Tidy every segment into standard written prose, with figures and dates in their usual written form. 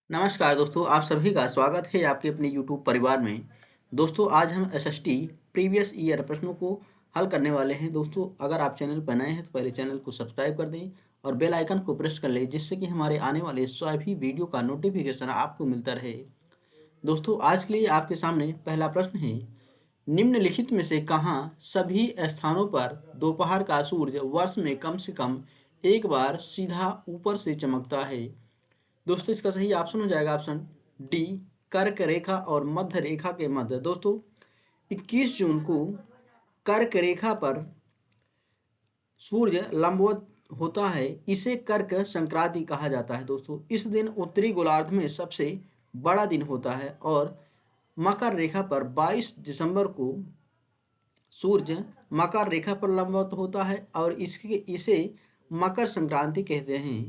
नमस्कार दोस्तों, आप सभी का स्वागत है आपके अपने YouTube परिवार में। दोस्तों, आज हम एसएसटी प्रीवियस ईयर प्रश्नों को हल करने वाले हैं। दोस्तों, अगर आप चैनल पर नए हैं तो पहले चैनल को सब्सक्राइब कर दें और बेल आइकन को प्रेस कर लें, जिससे कि हमारे आने वाले सभी वीडियो का नोटिफिकेशन आपको मिलता रहे। दोस्तों, आज के लिए आपके सामने पहला प्रश्न है, निम्नलिखित में से कहाँ सभी स्थानों पर दोपहर का सूर्य वर्ष में कम से कम एक बार सीधा ऊपर से चमकता है? दोस्तों, इसका सही ऑप्शन हो जाएगा ऑप्शन डी, कर्क रेखा और मध्य रेखा के मध्य। दोस्तों, 21 जून को कर्क रेखा पर सूर्य लंबवत होता है, इसे कर्क संक्रांति कहा जाता है। दोस्तों, इस दिन उत्तरी गोलार्ध में सबसे बड़ा दिन होता है और मकर रेखा पर 22 दिसंबर को सूर्य मकर रेखा पर लंबवत होता है और इसे मकर संक्रांति कहते हैं।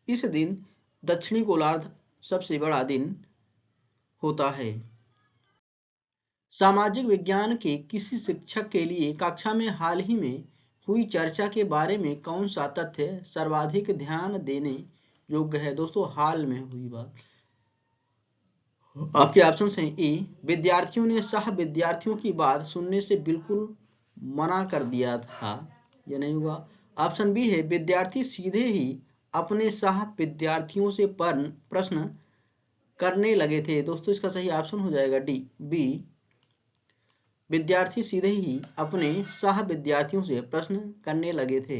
इस दिन दक्षिणी गोलार्ध सबसे बड़ा दिन होता है। सामाजिक विज्ञान के किसी शिक्षक के लिए कक्षा में हाल ही में हुई चर्चा के बारे में कौन सा तथ्य सर्वाधिक ध्यान देने योग्य है? दोस्तों, हाल में हुई बात। आपके ऑप्शन हैं, ए, विद्यार्थियों ने सह विद्यार्थियों की बात सुनने से बिल्कुल मना कर दिया था, यह नहीं हुआ। ऑप्शन बी है, विद्यार्थी सीधे ही अपने सह विद्यार्थियों से प्रश्न करने लगे थे। दोस्तों, इसका सही ऑप्शन हो जाएगा डी, बी, विद्यार्थी सीधे ही अपने सह विद्यार्थियों से प्रश्न करने लगे थे।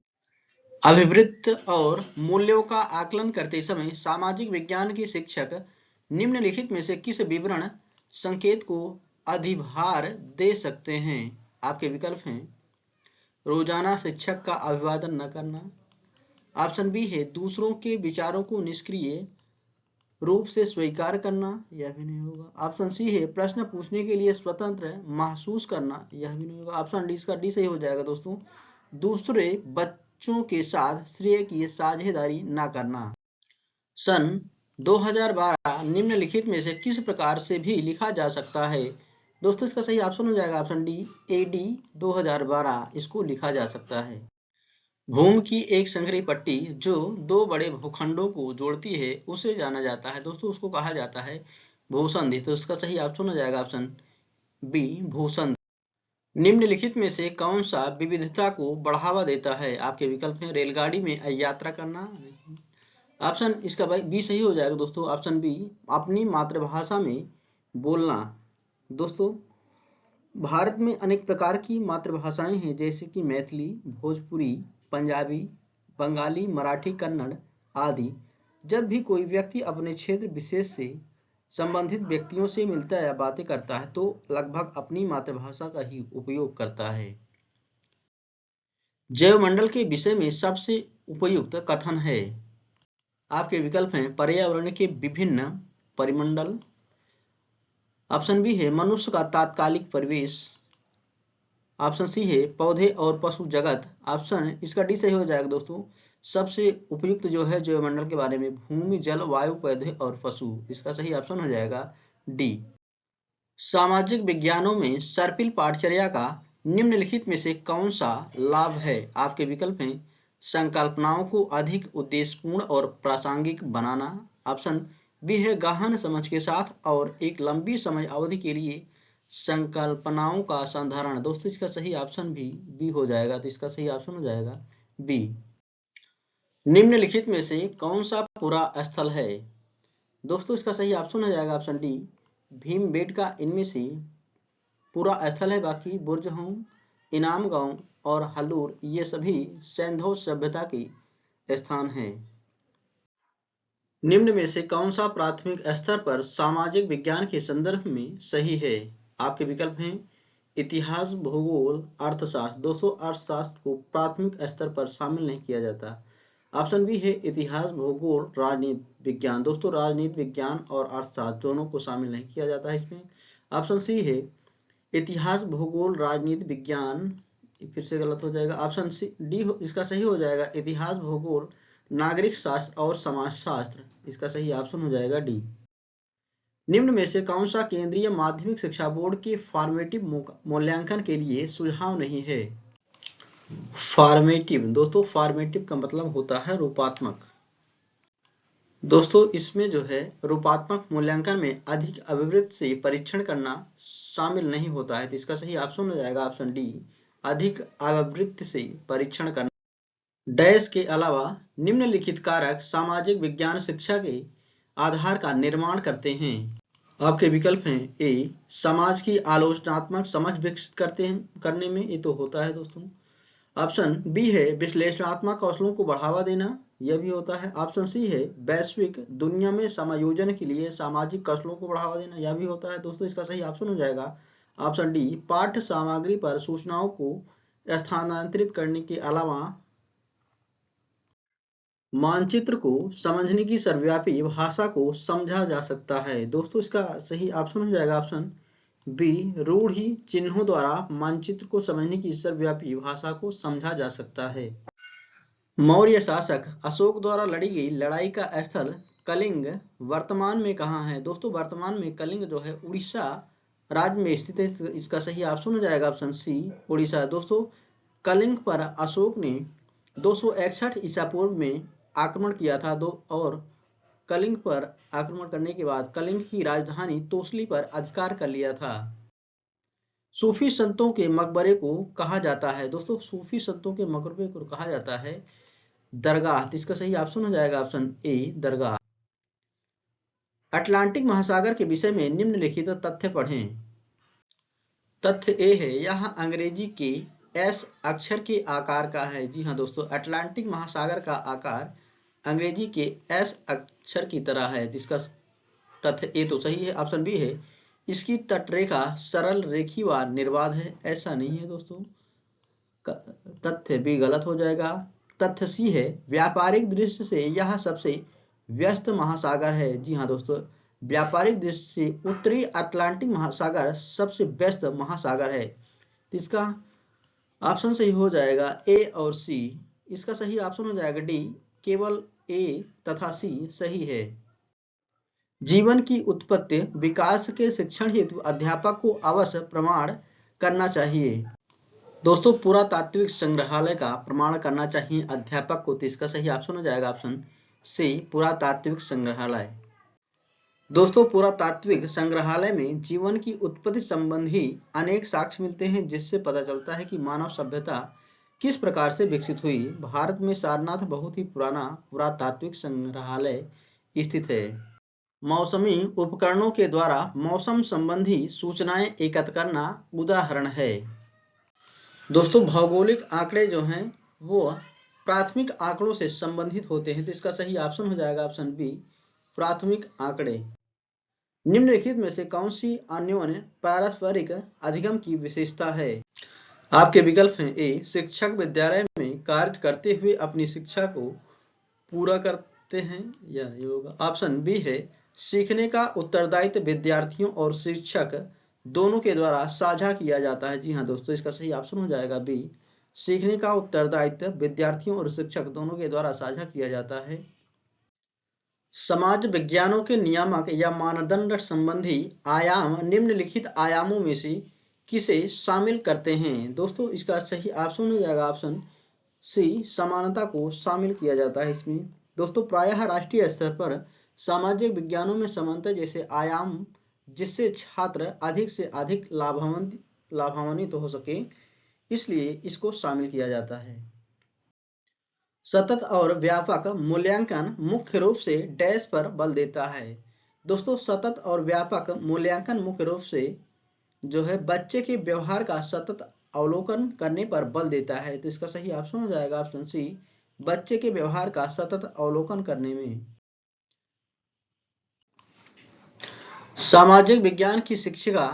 अभिवृत्त और मूल्यों का आकलन करते समय सामाजिक विज्ञान के शिक्षक निम्नलिखित में से किस विवरण संकेत को अधिभार दे सकते हैं? आपके विकल्प हैं, रोजाना शिक्षक का अभिवादन न करना। ऑप्शन बी है, दूसरों के विचारों को निष्क्रिय रूप से स्वीकार करना, यह भी नहीं होगा। ऑप्शन सी है, प्रश्न पूछने के लिए स्वतंत्र महसूस करना, यह भी नहीं होगा। ऑप्शन डी, इसका डी सही हो जाएगा। दोस्तों, दूसरे बच्चों के साथ श्रेय की साझेदारी न करना। सन 2012 निम्नलिखित में से किस प्रकार से भी लिखा जा सकता है? दोस्तों, इसका सही ऑप्शन हो जाएगा ऑप्शन डी, एडी 2012 इसको लिखा जा सकता है। भूमि की एक संकरी पट्टी जो दो बड़े भूखंडों को जोड़ती है उसे जाना जाता है। दोस्तों, उसको कहा जाता है भूसंधि। तो इसका सही ऑप्शन हो जाएगा ऑप्शन बी, भूसंधि। निम्नलिखित में से कौन सा विविधता को बढ़ावा देता है? आपके विकल्प हैं, रेलगाड़ी में यात्रा करना। ऑप्शन इसका बी सही हो जाएगा। दोस्तों, ऑप्शन बी, अपनी मातृभाषा में बोलना। दोस्तों, भारत में अनेक प्रकार की मातृभाषाएं हैं, जैसे कि मैथिली, भोजपुरी, पंजाबी, बंगाली, मराठी, कन्नड़ आदि। जब भी कोई व्यक्ति अपने क्षेत्र विशेष से संबंधित व्यक्तियों से मिलता है या बातें करता है तो लगभग अपनी मातृभाषा का ही उपयोग करता है। जैवमंडल के विषय में सबसे उपयुक्त कथन है? आपके विकल्प हैं, पर्यावरण के विभिन्न परिमंडल। ऑप्शन बी है, मनुष्य का तात्कालिक परिवेश। ऑप्शन सी है, पौधे और पशु जगत। ऑप्शन इसका डी सही हो जाएगा। दोस्तों, सबसे उपयुक्त जो है जैवमंडल के बारे में, भूमि, जल, वायु, पौधे और पशु। इसका सही ऑप्शन हो जाएगा डी। सामाजिक विज्ञानों में सर्पिल पाठचर्या का निम्नलिखित में से कौन सा लाभ है? आपके विकल्प हैं, संकल्पनाओं को अधिक उद्देश्यपूर्ण और प्रासंगिक बनाना। ऑप्शन बी है, गहन समझ के साथ और एक लंबी समय अवधि के लिए संकल्पनाओं का संधारण। दोस्तों, इसका सही ऑप्शन भी बी हो जाएगा। तो इसका सही ऑप्शन हो जाएगा बी। निम्नलिखित में से कौन सा पूरा स्थल है? दोस्तों, इसका सही ऑप्शन हो जाएगा ऑप्शन डी, भीमबेटका इनमें से पूरा स्थल है। बाकी बुर्जहोम, इनाम गांव और हल्लूर ये सभी सैंधव सभ्यता के स्थान हैं। निम्न में से कौन सा प्राथमिक स्तर पर सामाजिक विज्ञान के संदर्भ में सही है? आपके विकल्प हैं, इतिहास, भूगोल, अर्थशास्त्र। दोस्तों, अर्थशास्त्र को प्राथमिक स्तर पर शामिल नहीं किया जाता। ऑप्शन बी है, इतिहास, भूगोल, राजनीति विज्ञान। दोस्तों, राजनीति विज्ञान और अर्थशास्त्र दोनों को शामिल नहीं किया जाता है इसमें। ऑप्शन सी है, इतिहास, भूगोल, राजनीति विज्ञान, फिर से गलत हो जाएगा। ऑप्शन सी डी इसका सही हो जाएगा, इतिहास, भूगोल, नागरिक शास्त्र और समाजशास्त्र। इसका सही ऑप्शन हो जाएगा डी। निम्न में से कौन सा केंद्रीय माध्यमिक शिक्षा बोर्ड के फॉर्मेटिव मूल्यांकन के लिए सुझाव नहीं है? फॉर्मेटिव, दोस्तों फॉर्मेटिव का मतलब होता है रूपात्मक। दोस्तों इसमें जो है रूपात्मक मूल्यांकन में अधिक अभिवृत्ति से परीक्षण करना शामिल नहीं होता है, तो इसका सही ऑप्शन हो जाएगा ऑप्शन डी, अधिक अभिवृत्ति से परीक्षण करना। डैश के अलावा निम्नलिखित कारक सामाजिक विज्ञान शिक्षा के आधार का निर्माण करते हैं। आपके विकल्प हैं ए, समाज की आलोचनात्मक समझ विकसित करने में, ये तो होता है दोस्तों। ऑप्शन बी है विश्लेषणात्मक कौशलों को बढ़ावा देना, यह भी होता है। ऑप्शन सी है वैश्विक दुनिया में समायोजन के लिए सामाजिक कौशलों को बढ़ावा देना, यह भी होता है दोस्तों। इसका सही ऑप्शन हो जाएगा ऑप्शन डी, पाठ्य सामग्री पर सूचनाओं को स्थानांतरित करने के अलावा मानचित्र को समझने की सर्वव्यापी भाषा को समझा जा सकता है। दोस्तों इसका सही ऑप्शन हो जाएगा ऑप्शन बी, रूढ़ि चिन्हों द्वारा मानचित्र को समझने की सर्वव्यापी भाषा को समझा जा सकता है। मौर्य शासक अशोक द्वारा लड़ी गई लड़ाई का स्थल कलिंग वर्तमान में कहाँ है? दोस्तोस्तों वर्तमान में कलिंग जो है उड़ीसा राज्य में स्थित है। इसका सही ऑप्शन हो जाएगा ऑप्शन सी, उड़ीसा। दोस्तों कलिंग पर अशोक ने 261 ईसा पूर्व में आक्रमण किया था और कलिंग पर आक्रमण करने के बाद कलिंग की राजधानी तोसली पर अधिकार कर लिया था। सूफी संतों के मकबरे को कहा जाता है? दोस्तों सूफी संतों के मकबरे को कहा जाता है दरगाह। इसका सही ऑप्शन हो जाएगा ऑप्शन ए, दरगाह। अटलांटिक महासागर के विषय में निम्नलिखित तथ्य पढ़ें। तथ्य ए है यह अंग्रेजी के एस अक्षर के आकार का है। जी हाँ दोस्तों, अटलांटिक महासागर का आकार अंग्रेजी के एस अक्षर की तरह है। इसका तथ्य ए तो सही है। ऑप्शन बी है इसकी तटरेखा सरल रेखीवार निर्बाध है, ऐसा नहीं है दोस्तों। तथ्य बी गलत हो जाएगा। तथ्य सी है व्यापारिक दृष्टि से यह सबसे व्यस्त महासागर है। जी हाँ दोस्तों, व्यापारिक दृष्टि से उत्तरी अटलांटिक महासागर सबसे व्यस्त महासागर है। इसका ऑप्शन सही हो जाएगा ए और सी। इसका सही ऑप्शन हो जाएगा डी, केवल ए तथा सी सही है। जीवन की उत्पत्ति विकास के शिक्षण हेतु अध्यापक को अवश्य प्रमाण करना चाहिए। दोस्तों पुरातात्विक संग्रहालय का प्रमाण करना चाहिए अध्यापक को, तो इसका सही ऑप्शन हो जाएगा ऑप्शन सी, पुरातात्विक संग्रहालय। दोस्तों पुरातात्विक संग्रहालय में जीवन की उत्पत्ति संबंधी अनेक साक्ष्य मिलते हैं, जिससे पता चलता है कि मानव सभ्यता किस प्रकार से विकसित हुई। भारत में सारनाथ बहुत ही पुराना पुरातात्विक संग्रहालय स्थित है। मौसमी उपकरणों के द्वारा मौसम संबंधी सूचनाएं एकत्र करना उदाहरण है। दोस्तों भौगोलिक आंकड़े जो हैं वो प्राथमिक आंकड़ों से संबंधित होते हैं, तो इसका सही ऑप्शन हो जाएगा ऑप्शन बी, प्राथमिक आंकड़े। निम्नलिखित में से कौन सी अन्योन्य पारस्परिक अधिगम की विशेषता है? आपके विकल्प हैं ए, शिक्षक विद्यालय में कार्य करते हुए अपनी शिक्षा को पूरा करते हैं, या ये होगा। ऑप्शन बी है सीखने का उत्तरदायित्व विद्यार्थियों और शिक्षक दोनों के द्वारा साझा किया जाता है। जी हाँ दोस्तों, इसका सही ऑप्शन हो जाएगा बी, सीखने का उत्तरदायित्व विद्यार्थियों और शिक्षक दोनों के द्वारा साझा किया जाता है। समाज विज्ञानों के नियामक या मानदंड संबंधी आयाम निम्नलिखित आयामों में से किसे शामिल करते हैं? दोस्तों इसका सही ऑप्शन हो जाएगा ऑप्शन सी, समानता को शामिल किया जाता है इसमें। दोस्तों प्रायः राष्ट्रीय स्तर पर सामाजिक विज्ञानों में समानता जैसे आयाम जिससे छात्र अधिक से अधिक लाभान्वित हो सके, इसलिए इसको शामिल किया जाता है। सतत और व्यापक मूल्यांकन मुख्य रूप से डैश पर बल देता है। दोस्तों सतत और व्यापक मूल्यांकन मुख्य रूप से जो है बच्चे के व्यवहार का सतत अवलोकन करने पर बल देता है, तो इसका सही ऑप्शन हो जाएगा ऑप्शन सी, बच्चे के व्यवहार का सतत अवलोकन करने में। सामाजिक विज्ञान की शिक्षिका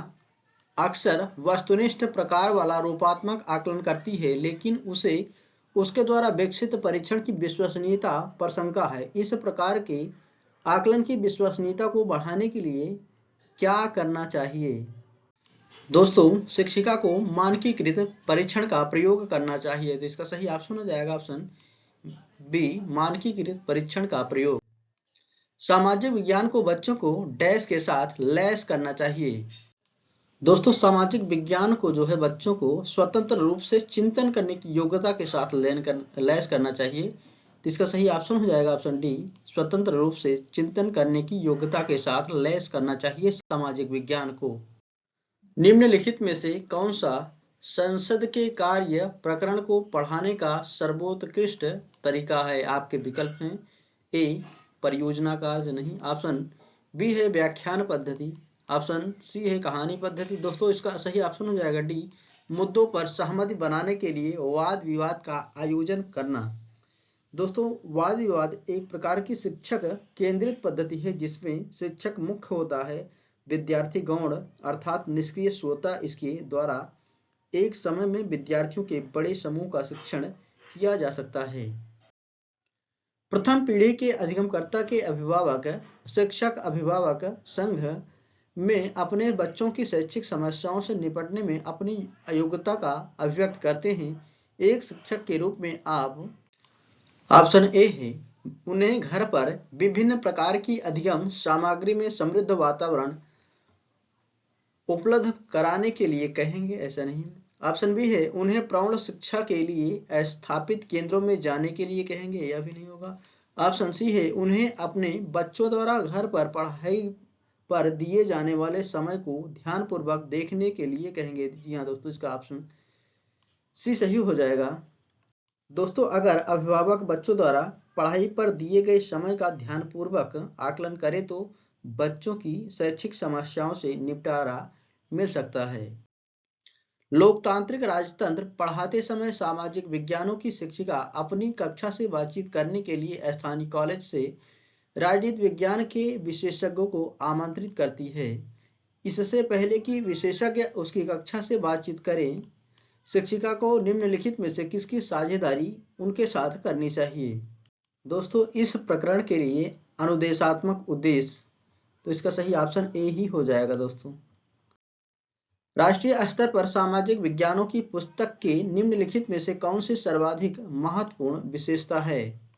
अक्सर वस्तुनिष्ठ प्रकार वाला रूपात्मक आकलन करती है, लेकिन उसे उसके द्वारा विकसित परीक्षण की विश्वसनीयता पर शंका है। इस प्रकार के आकलन की विश्वसनीयता को बढ़ाने के लिए क्या करना चाहिए? दोस्तों शिक्षिका को मानकीकृत परीक्षण का प्रयोग करना चाहिए, तो इसका सही ऑप्शन हो जाएगा ऑप्शन बी, मानकीकृत परीक्षण का प्रयोग। सामाजिक विज्ञान को बच्चों को डैश के साथ लैस करना चाहिए। दोस्तों सामाजिक विज्ञान को जो है बच्चों को स्वतंत्र रूप से चिंतन करने की योग्यता के साथ लैस करना चाहिए। तो इसका सही ऑप्शन हो जाएगा ऑप्शन डी, स्वतंत्र रूप से चिंतन करने की योग्यता के साथ लैस करना चाहिए सामाजिक विज्ञान को। निम्नलिखित में से कौन सा संसद के कार्य प्रकरण को पढ़ाने का सर्वोत्कृष्ट तरीका है? आपके विकल्प हैं, ए परियोजना कार्य नहीं, ऑप्शन बी है व्याख्यान पद्धति, ऑप्शन सी है कहानी पद्धति। दोस्तों इसका सही ऑप्शन हो जाएगा डी, मुद्दों पर सहमति बनाने के लिए वाद विवाद का आयोजन करना। दोस्तों वाद विवाद एक प्रकार की शिक्षक केंद्रित पद्धति है जिसमें शिक्षक मुख्य होता है, विद्यार्थी गौण अर्थात निष्क्रिय श्रोता इसके द्वारा एक समय में विद्यार्थियों के बड़े समूह का शिक्षण किया जा सकता है। प्रथम पीढ़ी के अधिगमकर्ता के अभिभावक शिक्षक अभिभावक संघ में अपने बच्चों की शैक्षिक समस्याओं से निपटने में अपनी अयोग्यता का अभिव्यक्त करते हैं। एक शिक्षक के रूप में आप, ऑप्शन ए है, उन्हें घर पर विभिन्न प्रकार की अधिगम सामग्री में समृद्ध वातावरण उपलब्ध कराने के लिए कहेंगे, ऐसा नहीं। ऑप्शन बी है, उन्हें प्रौढ़ शिक्षा के लिए स्थापित केंद्रों में जाने के लिए कहेंगे, यह भी नहीं होगा। ऑप्शन सी है, उन्हें अपने बच्चों द्वारा घर पर पढ़ाई पर दिए जाने वाले समय को ध्यानपूर्वक देखने के लिए कहेंगे। जी हाँ दोस्तों, इसका ऑप्शन सी सही हो जाएगा। दोस्तों अगर अभिभावक बच्चों द्वारा पढ़ाई पर दिए गए समय का ध्यानपूर्वक आकलन करे तो बच्चों की शैक्षिक समस्याओं से निपटारा मिल सकता है। लोकतांत्रिक राजतंत्र पढ़ाते समय सामाजिक विज्ञानों की शिक्षिका अपनी कक्षा से बातचीत करने के लिए स्थानीय कॉलेज से राजनीति विज्ञान के विशेषज्ञों को आमंत्रित करती है। इससे पहले कि विशेषज्ञ उसकी कक्षा से बातचीत करें, शिक्षिका को निम्नलिखित में से किसकी साझेदारी उनके साथ करनी चाहिए? दोस्तों इस प्रकरण के लिए अनुदेशात्मक उद्देश्य, तो इसका सही ऑप्शन ए ही हो जाएगा। दोस्तों राष्ट्रीय स्तर पर सामाजिक विज्ञानों की पुस्तक के निम्नलिखित में से कौन सी सर्वाधिक महत्वपूर्ण विशेषता है?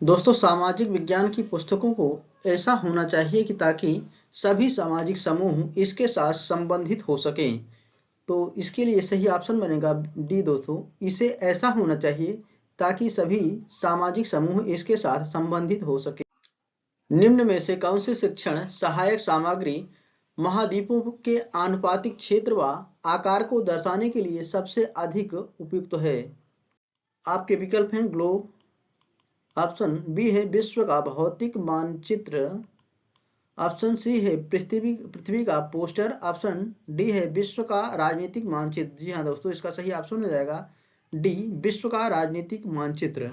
दोस्तों सामाजिक विज्ञान की पुस्तकों को ऐसा होना चाहिए कि ताकि सभी सामाजिक समूह इसके साथ संबंधित हो सकें। तो इसके लिए सही ऑप्शन बनेगा डी। दोस्तों इसे ऐसा होना चाहिए ताकि सभी सामाजिक समूह इसके साथ संबंधित हो सके। निम्न में से कौन सी शिक्षण सहायक सामग्री महाद्वीपों के आनुपातिक क्षेत्र व आकार को दर्शाने के लिए सबसे अधिक उपयुक्त है? आपके विकल्प हैं ग्लोब, ऑप्शन बी है विश्व का भौतिक मानचित्र, ऑप्शन सी है पृथ्वी का पोस्टर, ऑप्शन डी है विश्व का राजनीतिक मानचित्र। जी हाँ दोस्तों, इसका सही ऑप्शन हो जाएगा डी, विश्व का राजनीतिक मानचित्र।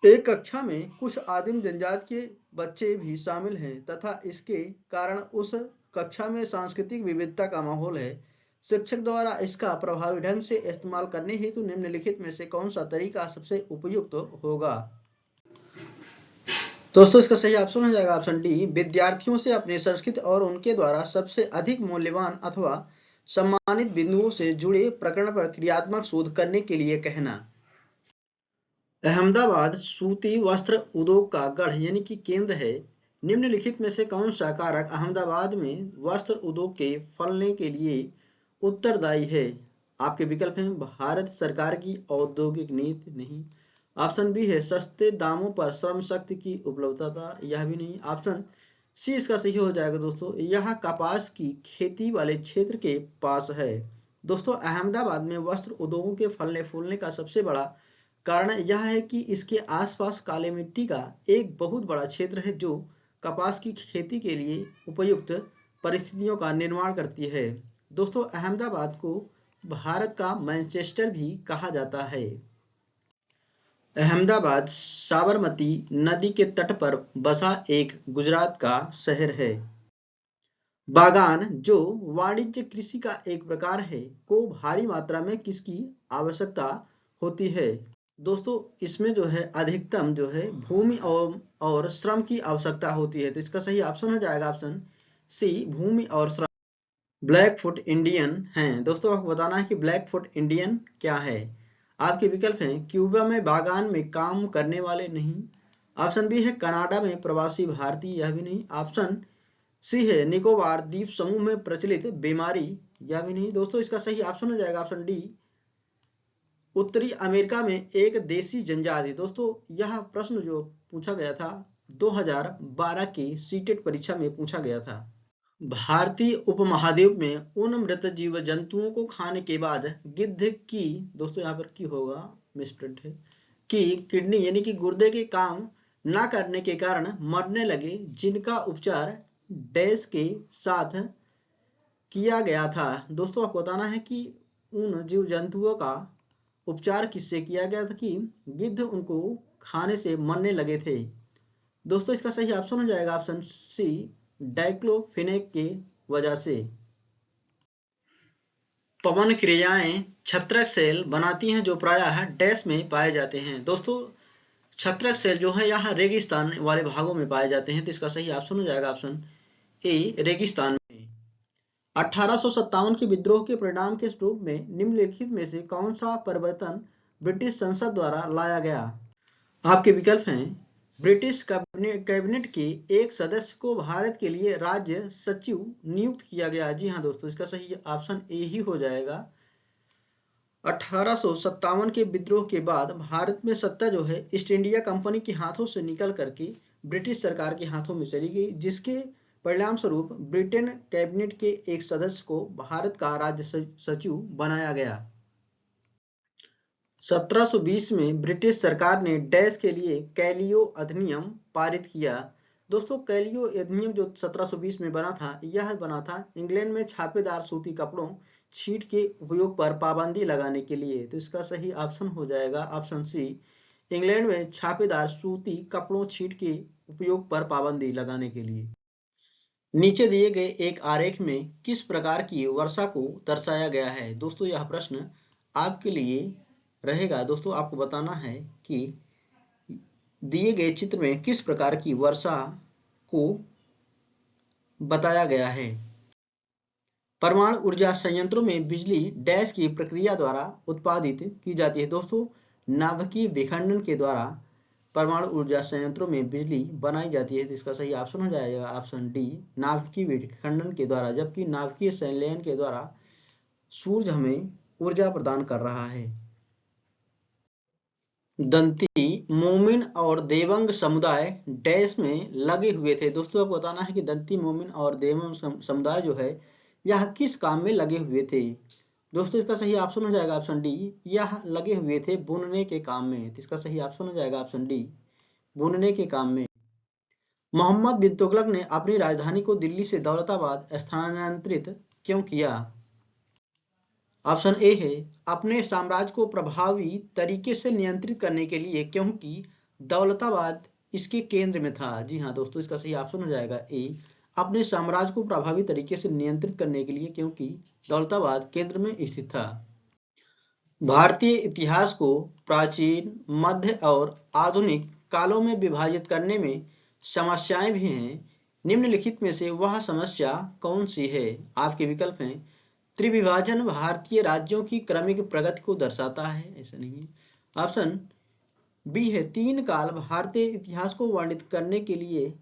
एक कक्षा में कुछ आदिम जनजाति के बच्चे भी शामिल हैं तथा इसके कारण उस कक्षा में सांस्कृतिक विविधता का माहौल है। शिक्षक द्वारा इसका प्रभावी ढंग से इस्तेमाल करने हेतु निम्नलिखित में से कौन सा तरीका सबसे उपयुक्त होगा? दोस्तों इसका सही ऑप्शन हो जाएगा ऑप्शन डी, विद्यार्थियों से अपनी संस्कृति और उनके द्वारा सबसे अधिक मूल्यवान अथवा सम्मानित बिंदुओं से जुड़े प्रकरण पर क्रियात्मक शोध करने के लिए कहना। अहमदाबाद सूती वस्त्र उद्योग का गढ़ यानी कि केंद्र है। निम्नलिखित में से कौन सा कारक अहमदाबाद में वस्त्र उद्योग के फलने के लिए उत्तरदायी है? आपके विकल्प हैं भारत सरकार की औद्योगिक नीति, नहीं। ऑप्शन बी है सस्ते दामों पर श्रम शक्ति की उपलब्धता, यह भी नहीं। ऑप्शन सी इसका सही हो जाएगा। दोस्तों यह कपास की खेती वाले क्षेत्र के पास है। दोस्तों अहमदाबाद में वस्त्र उद्योगों के फलने फूलने का सबसे बड़ा कारण यह है कि इसके आसपास काली मिट्टी का एक बहुत बड़ा क्षेत्र है जो कपास की खेती के लिए उपयुक्त परिस्थितियों का निर्माण करती है। दोस्तों अहमदाबाद को भारत का मैनचेस्टर भी कहा जाता है। अहमदाबाद साबरमती नदी के तट पर बसा एक गुजरात का शहर है। बागान जो वाणिज्य कृषि का एक प्रकार है को भारी मात्रा में किसकी आवश्यकता होती है? दोस्तों इसमें जो है अधिकतम जो है भूमि और श्रम की आवश्यकता होती है। तो इसका सही ऑप्शन हो जाएगा ऑप्शन सी, भूमि और श्रम। ब्लैक फुट इंडियन हैं। दोस्तों आपको बताना है कि ब्लैक फुट इंडियन क्या है। आपके विकल्प हैं क्यूबा में बागान में काम करने वाले, नहीं। ऑप्शन बी है कनाडा में प्रवासी भारतीय, यह भी नहीं। ऑप्शन सी है निकोबार द्वीप समूह में प्रचलित बीमारी, यह भी नहीं। दोस्तों इसका सही ऑप्शन हो जाएगा ऑप्शन डी, उत्तरी अमेरिका में एक देशी जनजाति। दोस्तों यह प्रश्न जो पूछा गया था 2012 की सीटेट परीक्षा में पूछा गया था। भारतीय उपमहाद्वीप में उन मृत जीव जंतुओं को खाने के बाद गिद्ध की, दोस्तों यहाँ पर की होगा मिसप्रिंट है, कि किडनी यानी कि गुर्दे के काम ना करने के कारण मरने लगे, जिनका उपचार डैश के साथ किया गया था। दोस्तों आपको बताना है कि उन जीव जंतुओं का उपचार किससे किया गया था कि गिद्ध उनको खाने से मरने लगे थे। दोस्तों इसका सही ऑप्शन हो जाएगा ऑप्शन सी, डाइक्लोफिनेक के वजह से। पवन क्रियाएं छत्रक सेल बनाती हैं जो प्रायः डैश में पाए जाते हैं। दोस्तों छत्रक सेल जो है यहाँ रेगिस्तान वाले भागों में पाए जाते हैं, तो इसका सही ऑप्शन हो जाएगा ऑप्शन ए, रेगिस्तान में। 1857 के विद्रोह के परिणाम के स्वरूप में निम्नलिखित में से कौन सा परिवर्तन ब्रिटिश संसद द्वारा लाया गया? आपके विकल्प हैं ब्रिटिश कैबिनेट के एक सदस्य को भारत के लिए राज्य सचिव नियुक्त किया गया। जी हाँ दोस्तों, इसका सही ऑप्शन ए ही हो जाएगा। 1857 के विद्रोह के बाद भारत में सत्ता जो है ईस्ट इंडिया कंपनी के हाथों से निकल करके ब्रिटिश सरकार के हाथों में चली गई, जिसके परिणाम स्वरूप ब्रिटेन कैबिनेट के एक सदस्य को भारत का राज्य सचिव बनाया गया। 1720 में ब्रिटिश सरकार ने डैश के लिए कैलियो अधिनियम पारित किया। दोस्तों कैलियो अधिनियम जो 1720 में बना था, यह बना था इंग्लैंड में छापेदार सूती कपड़ों छीट के उपयोग पर पाबंदी लगाने के लिए। तो इसका सही ऑप्शन हो जाएगा ऑप्शन सी, इंग्लैंड में छापेदार सूती कपड़ों छीट के उपयोग पर पाबंदी लगाने के लिए। नीचे दिए गए एक आरेख में किस प्रकार की वर्षा को दर्शाया गया है? दोस्तों यह प्रश्न आपके लिए रहेगा। दोस्तों आपको बताना है कि दिए गए चित्र में किस प्रकार की वर्षा को बताया गया है। परमाणु ऊर्जा संयंत्रों में बिजली डैश की प्रक्रिया द्वारा उत्पादित की जाती है। दोस्तों नाभिकीय विखंडन के द्वारा परमाणु ऊर्जा संयंत्रों में बिजली बनाई जाती है, तो इसका सही ऑप्शन हो जाएगा ऑप्शन डी, नाभिकीय विखंडन के द्वारा, जबकि नाभिकीय संलयन के द्वारा सूर्य हमें ऊर्जा प्रदान कर रहा है। दंती, मोमिन और देवंग समुदाय डैश में लगे हुए थे। दोस्तों आपको बताना है कि दंती, मोमिन और देवंग समुदाय जो है यह किस काम में लगे हुए थे? दोस्तों इसका सही ऑप्शन हो जाएगा ऑप्शन डी, यह लगे हुए थे बुनने के काम में। तो इसका सही ऑप्शन हो जाएगा ऑप्शन डी, बुनने के काम में। मोहम्मद बिन तुगलक ने अपनी राजधानी को दिल्ली से दौलताबाद स्थानांतरित क्यों किया? ऑप्शन ए है अपने साम्राज्य को प्रभावी तरीके से नियंत्रित करने के लिए, क्योंकि दौलताबाद इसके केंद्र में था। जी हाँ दोस्तों, इसका सही ऑप्शन हो जाएगा ए, अपने साम्राज्य को प्रभावी तरीके से नियंत्रित करने के लिए, क्योंकि दौलताबाद केंद्र में स्थित था। भारतीय इतिहास को प्राचीन, मध्य और आधुनिक कालों में विभाजित करने में समस्याएं भी हैं। निम्नलिखित में से वह समस्या कौन सी है? आपके विकल्प हैं त्रिविभाजन भारतीय राज्यों की क्रमिक प्रगति को दर्शाता है, ऐसा नहीं है। ऑप्शन बी है तीन काल भारतीय इतिहास को वर्णित करने के लिए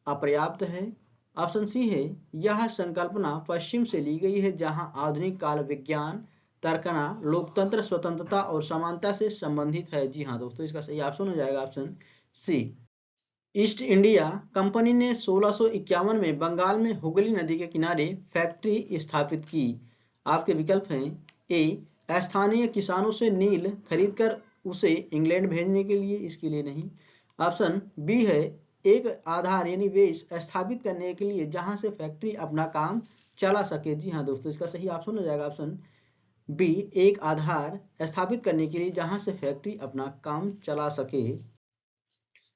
अपर्याप्त है। ऑप्शन सी है यह संकल्पना पश्चिम से ली गई है, जहां आधुनिक काल विज्ञान, तर्कना, लोकतंत्र, स्वतंत्रता और समानता से संबंधित है। जी हाँ दोस्तों, इसका सही ऑप्शन हो जाएगा option C. East India Company ने 1651 में बंगाल में हुगली नदी के किनारे फैक्ट्री स्थापित की। आपके विकल्प हैं ए, स्थानीय किसानों से नील खरीदकर उसे इंग्लैंड भेजने के लिए, इसके लिए नहीं। ऑप्शन बी है एक आधार यानी बेस स्थापित करने के लिए जहां से फैक्ट्री अपना काम चला सके। जी हाँ दोस्तों, इसका सही ऑप्शन हो जाएगा ऑप्शन बी, एक आधार स्थापित करने के लिए जहां से फैक्ट्री अपना काम चला सके।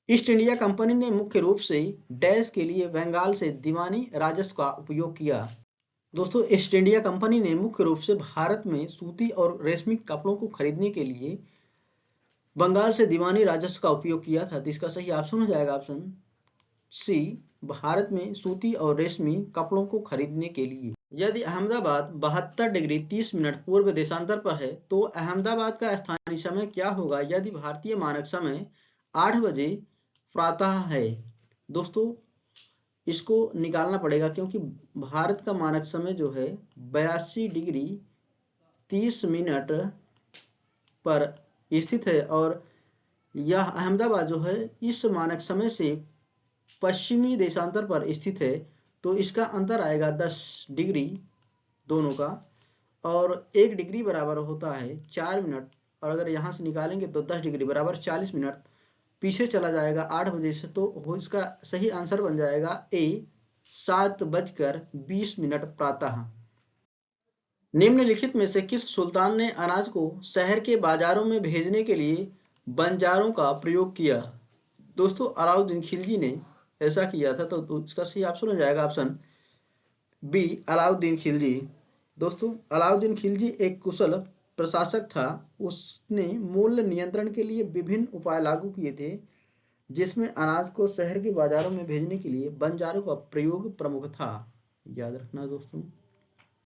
ईस्ट इंडिया कंपनी ने मुख्य रूप से डैश के लिए बंगाल से दीवानी राजस्व का उपयोग किया। दोस्तों ईस्ट इंडिया कंपनी ने मुख्य रूप से भारत में सूती और रेशमी कपड़ों को खरीदने के लिए बंगाल से दीवानी राजस्व का उपयोग किया था। तो इसका सही ऑप्शन हो जाएगा ऑप्शन सी, भारत में सूती और रेशमी कपड़ों को खरीदने के लिए। यदि अहमदाबाद 72 डिग्री 30 मिनट पूर्व देशांतर पर है तो अहमदाबाद का स्थानीय समय क्या होगा यदि भारतीय मानक समय 8 बजे प्रातः है? दोस्तों इसको निकालना पड़ेगा, क्योंकि भारत का मानक समय जो है 82 डिग्री 30 मिनट पर स्थित है और यह अहमदाबाद जो है इस मानक समय से पश्चिमी देशांतर पर स्थित है, तो इसका अंतर आएगा 10 डिग्री दोनों का, और 1 डिग्री बराबर होता है 4 मिनट, और अगर यहाँ से निकालेंगे तो 10 डिग्री बराबर 40 मिनट पीछे चला जाएगा 8 बजे से, तो इसका सही आंसर बन जाएगा ए 7:20 प्रातः। निम्नलिखित में से किस सुल्तान ने अनाज को शहर के बाजारों में भेजने के लिए बंजारों का प्रयोग किया? दोस्तों अलाउद्दीन खिलजी ने ऐसा किया था, तो इसका सही ऑप्शन हो जाएगा ऑप्शन बी अलाउद्दीन खिलजी। दोस्तों अलाउद्दीन खिलजी एक कुशल प्रशासक था। उसने मूल्य नियंत्रण के लिए विभिन्न उपाय लागू किए थे, जिसमें अनाज को शहर के बाजारों में भेजने के लिए बंजारों का प्रयोग प्रमुख था। याद रखना दोस्तों।